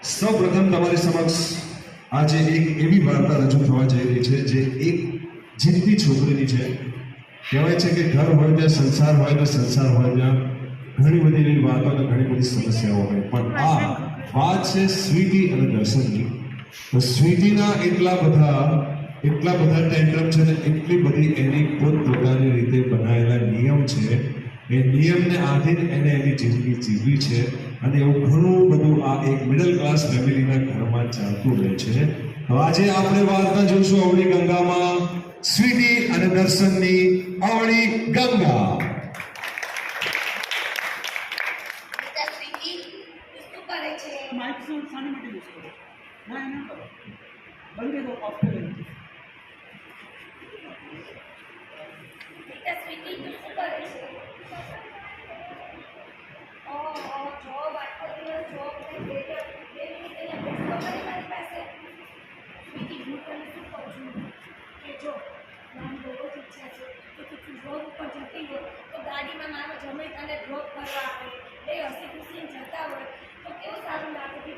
સૌપ્રથમ તમારી સમક્ષ આજે એક એવી વાર્તા રજૂ થવા જઈ રહી છે જે એક જીદ્દી છોકરીની છે. કહેવાય છે કે ઘર હોય ત્યાં સંસાર હોય ને સંસાર હોય ત્યાં ઘણી બધી એવી વાતો અને ઘણી બધી સમસ્યાઓ હોય, પણ આ વાત છે સ્વીટી અને દર્શનની. તો સ્વીટીના એટલા બધા ટેન્ટ્રમ છે ને એટલી બધી એની પોતપોતાની રીતે બનાવેલા નિયમ છે. એ નિયમને આધીન એને એની જિંદગી જીવવી છે અને એવું ઘણું બધું આ એક મિડલ ક્લાસ ફેમિલીના ઘરમાં ચાલતું રહે છે. તો આજે આપણે વાર્તા જોઈશું અવળી ગંગામાં, સ્વીટી અને દર્શનની અવળી ગંગા. ગાડીમાં મારો જમાઈ તને ડ્રોપ કરવા આવે, એ હસી ખુશીને જતા હોય તો કેવું સારું લાગે કે